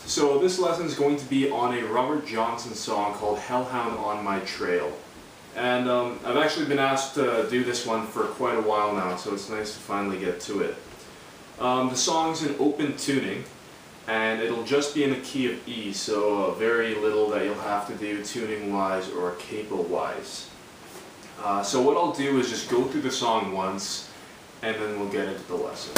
So this lesson is going to be on a Robert Johnson song called Hellhound on My Trail. And I've actually been asked to do this one for quite a while now, so it's nice to finally get to it. The song's in open tuning, and it'll just be in the key of E, so very little that you'll have to do tuning-wise or capo-wise. So what I'll do is just go through the song once, and then we'll get into the lesson.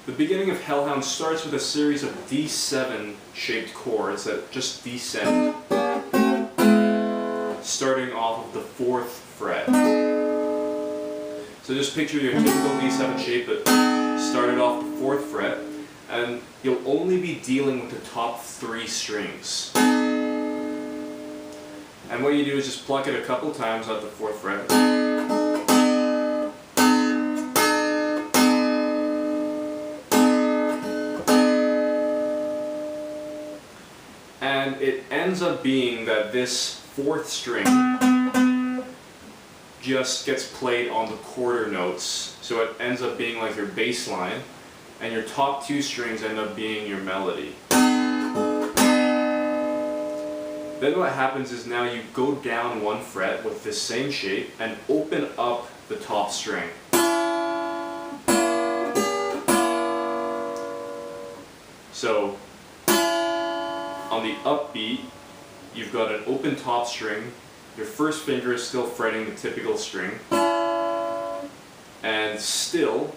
The beginning of Hellhound starts with a series of D7 shaped chords that just descend, starting off of the 4th fret. So just picture your typical D7 shape, but started off the 4th fret, and you'll only be dealing with the top 3 strings. And what you do is just pluck it a couple times at the 4th fret. And it ends up being that this 4th string just gets played on the quarter notes. So it ends up being like your bass line, and your top 2 strings end up being your melody. Then what happens is now you go down 1 fret with this same shape and open up the top string. So on the upbeat, you've got an open top string, your first finger is still fretting the typical string, and still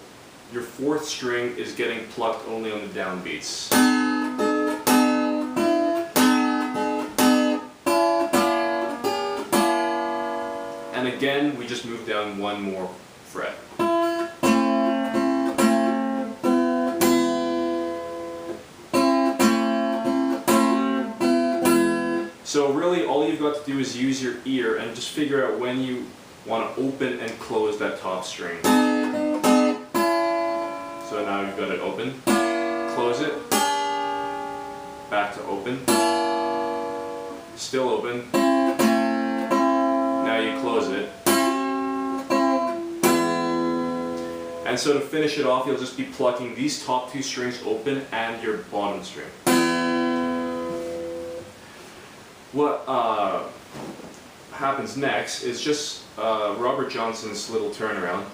your 4th string is getting plucked only on the downbeats. And again, we just move down 1 more fret. So really all you've got to do is use your ear and just figure out when you want to open and close that top string. So now you've got it open, close it, back to open, still open, now you close it. And so to finish it off, you'll just be plucking these top 2 strings open and your bottom string. What happens next is just Robert Johnson's little turnaround.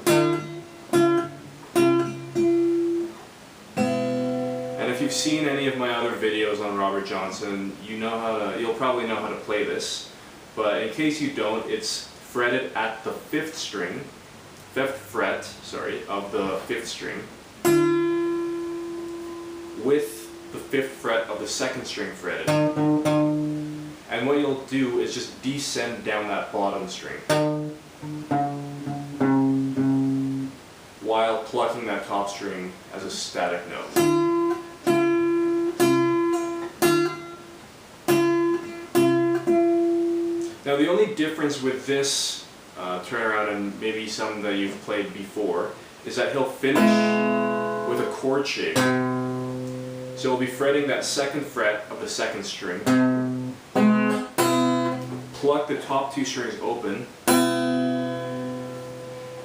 And if you've seen any of my other videos on Robert Johnson, you'll probably know how to play this. But in case you don't, it's fretted at the 5th fret of the 5th string, with the 5th fret of the 2nd string fretted. And what you'll do is just descend down that bottom string while plucking that top string as a static note. Now the only difference with this turnaround and maybe some that you've played before is that he'll finish with a chord shape. So he'll be fretting that 2nd fret of the 2nd string, pluck the top 2 strings open,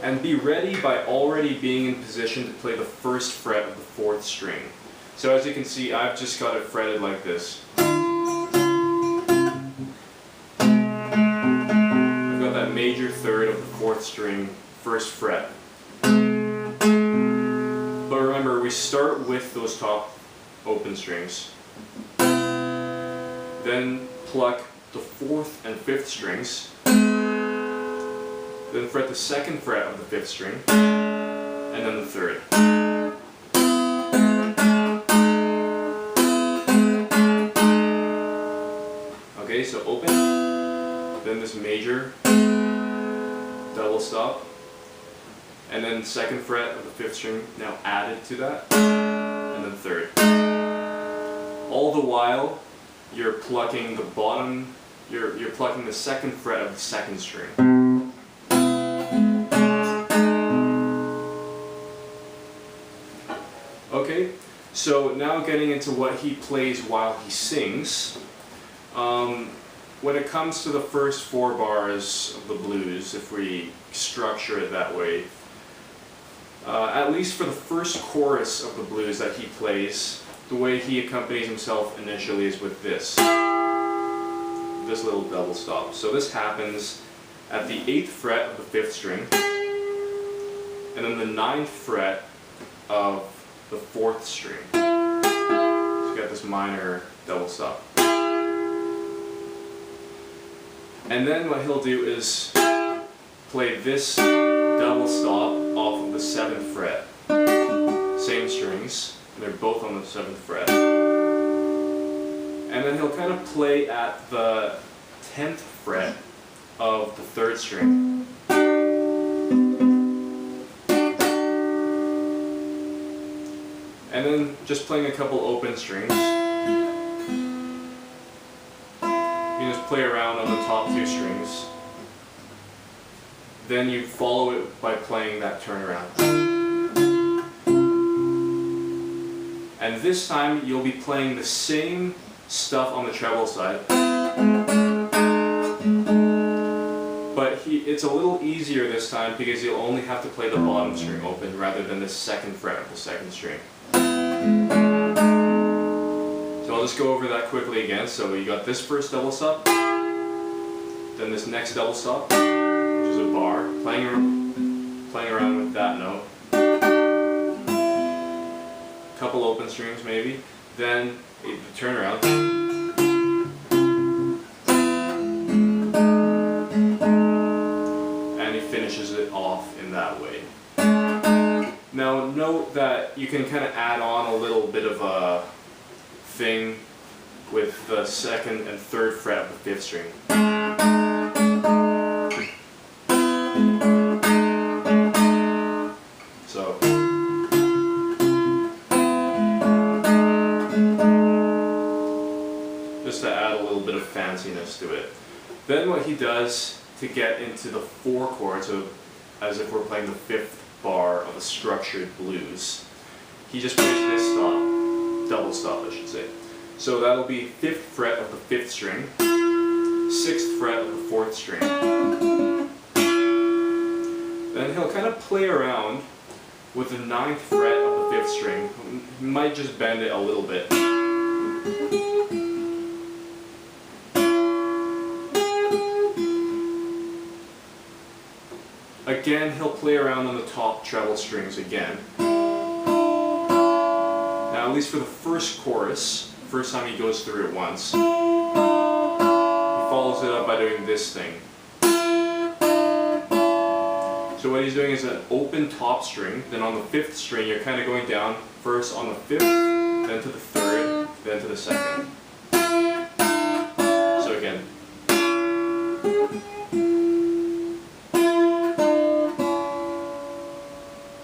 and be ready by already being in position to play the 1st fret of the 4th string. So as you can see, I've just got it fretted like this. I've got that major 3rd of the 4th string, 1st fret. But remember, we start with those top open strings, then pluck the 4th and 5th strings, then fret the 2nd fret of the 5th string, and then the 3rd. this major double stop, and then second fret of the fifth string now added to that, and then third. All the while you're plucking the bottom, you're plucking the second fret of the second string. Okay, so now getting into what he plays while he sings. When it comes to the first 4 bars of the blues, if we structure it that way, at least for the first chorus of the blues that he plays, the way he accompanies himself initially is with this little double stop. So this happens at the 8th fret of the 5th string, and then the 9th fret of the 4th string. So you got this minor double stop. And then what he'll do is play this double stop off of the 7th fret. Same strings, and they're both on the 7th fret. And then he'll kind of play at the 10th fret of the 3rd string. And then just playing a couple open strings. You just play around on the top 2 strings. Then you follow it by playing that turnaround. And this time you'll be playing the same stuff on the treble side. But it's a little easier this time because you'll only have to play the bottom string open rather than the 2nd fret of the 2nd string. So I'll just go over that quickly again. So you got this first double stop, then this next double stop, which is a bar, playing around with that note, couple open strings maybe, then the turnaround, and he finishes it off in that way. Now note that you can kind of add on a little bit of a thing with the 2nd and 3rd fret of the 5th string. So just to add a little bit of fanciness to it. Then what he does to get into the 4 chords, so as if we're playing the 5th bar of a structured blues, he just plays this stop, double stop I should say. So that'll be 5th fret of the 5th string, 6th fret of the 4th string. Then he'll kind of play around with the 9th fret of the 5th string. He might just bend it a little bit. Again, he'll play around on the top treble strings again. Now, at least for the first chorus, first time he goes through it once, he follows it up by doing this thing. So what he's doing is an open top string, then on the 5th string you're kind of going down first on the 5th, then to the 3rd, then to the 2nd. So again.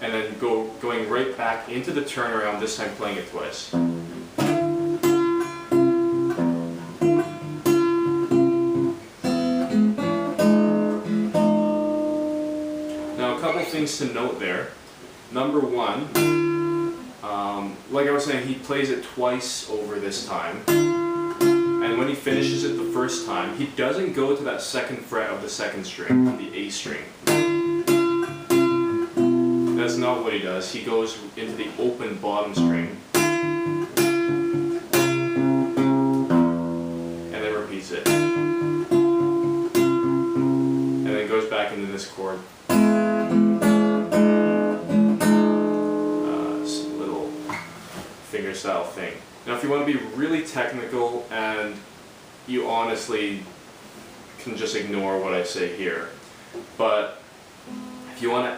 And then going right back into the turnaround, this time playing it twice. Now a couple things to note there. Number one, like I was saying, he plays it twice over this time. And when he finishes it the first time, he doesn't go to that 2nd fret of the 2nd string, the A string. That's not what he does. He goes into the open bottom string and then repeats it. And then goes back into this chord. Some little fingerstyle thing. Now if you want to be really technical and you honestly can just ignore what I say here, but if you want to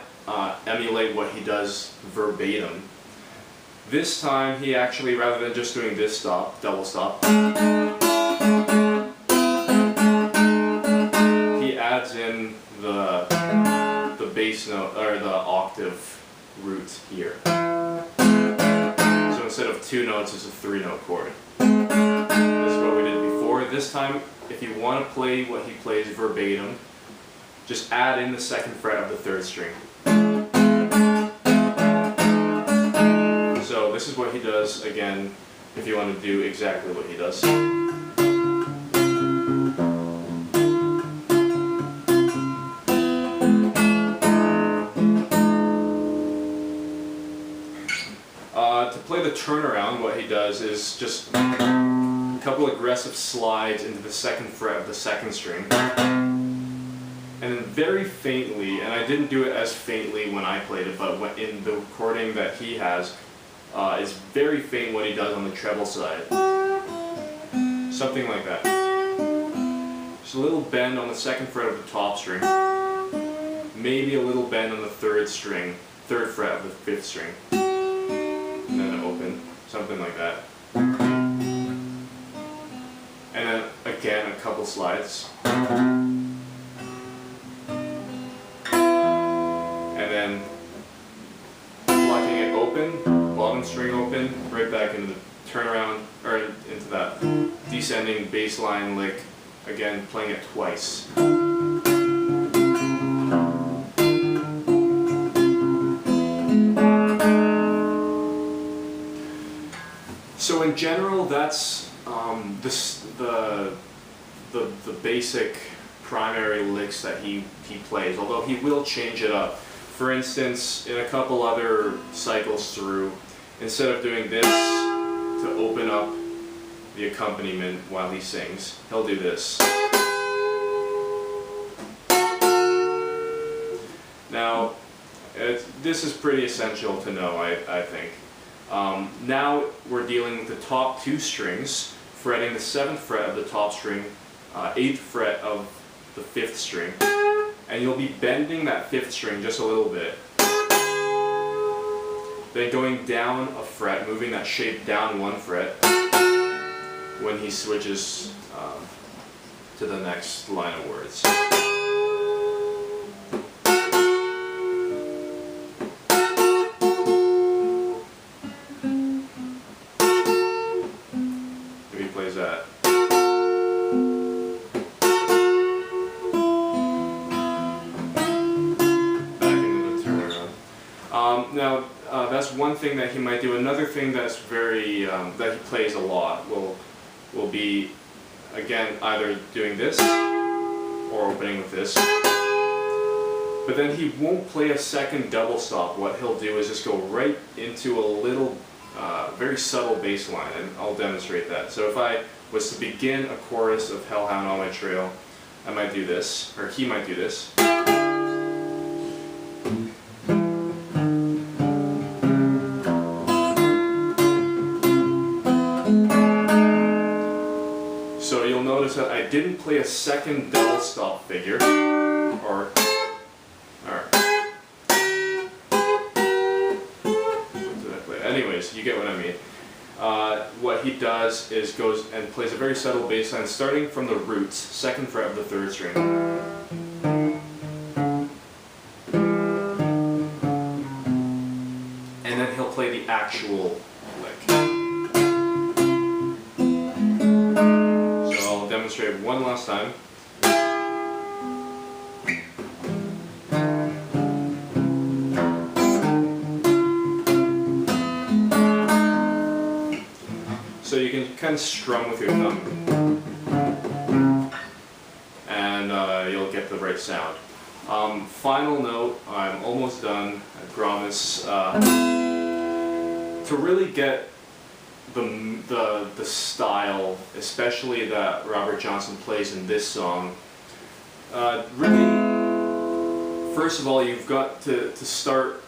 emulate what he does verbatim. This time he actually, rather than just doing this stop, double stop, he adds in the bass note, or the octave root here. So instead of 2 notes, it's a 3-note chord. This is what we did before. This time, if you want to play what he plays verbatim, just add in the 2nd fret of the 3rd string. So this is what he does again, if you want to do exactly what he does. To play the turnaround, what he does is just a couple aggressive slides into the 2nd fret of the 2nd string. And then very faintly, and I didn't do it as faintly when I played it, but in the recording that he has, it's very faint what he does on the treble side. Something like that. Just a little bend on the 2nd fret of the top string. Maybe a little bend on the 3rd fret of the 5th string. And then open, something like that. And then again, a couple slides. And then plucking it open, bottom string open, right back into the turnaround, or into that descending bass line lick, again playing it twice. So in general, that's the basic primary licks that he plays, although he will change it up. For instance, in a couple other cycles through, instead of doing this to open up the accompaniment while he sings, he'll do this. Now, this is pretty essential to know, I think. Now we're dealing with the top 2 strings, fretting the 7th fret of the top string, 8th fret of the 5th string, and you'll be bending that 5th string just a little bit. Then going down a fret, moving that shape down 1 fret when he switches to the next line of words. That. Back into the turnaround. Now that's one thing that he might do. Another thing that's very that he plays a lot will be, again, either doing this or opening with this. But then he won't play a 2nd double stop. What he'll do is just go right into a little very subtle bass line, and I'll demonstrate that. So if I was to begin a chorus of Hellhound on My Trail, I might do this, or he might do this. So you'll notice that I didn't play a 2nd double stop figure, or anyways, you get what I mean. What he does is goes and plays a very subtle bass line starting from the roots, 2nd fret of the 3rd string. And then he'll play the actual lick. So I'll demonstrate one last time. So you can kind of strum with your thumb, and you'll get the right sound. Final note, I'm almost done, I promise. To really get the style, especially that Robert Johnson plays in this song, really, first of all, you've got to start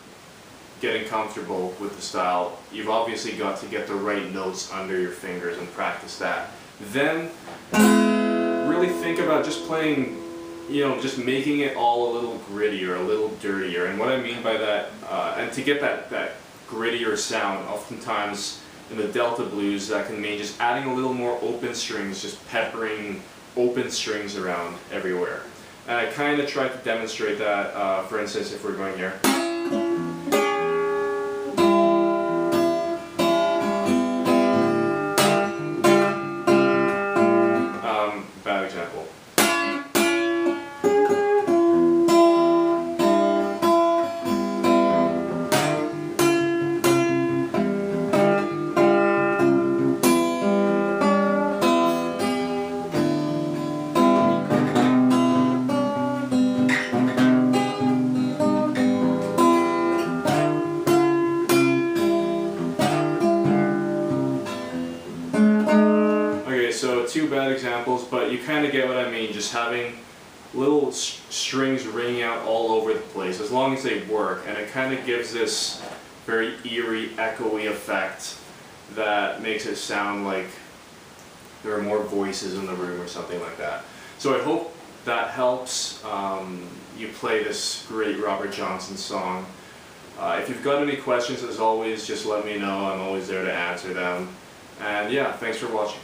getting comfortable with the style. You've obviously got to get the right notes under your fingers and practice that. Then really think about just playing, just making it all a little grittier, a little dirtier. And what I mean by that, and to get that grittier sound, oftentimes in the Delta blues, that can mean just adding a little more open strings, just peppering open strings around everywhere. And I kind of tried to demonstrate that, for instance, if we're going here. Bad example. So two bad examples, but you kind of get what I mean, just having little strings ringing out all over the place, as long as they work, and it kind of gives this very eerie, echoey effect that makes it sound like there are more voices in the room or something like that. So I hope that helps you play this great Robert Johnson song. If you've got any questions, as always, just let me know. I'm always there to answer them. And yeah, thanks for watching.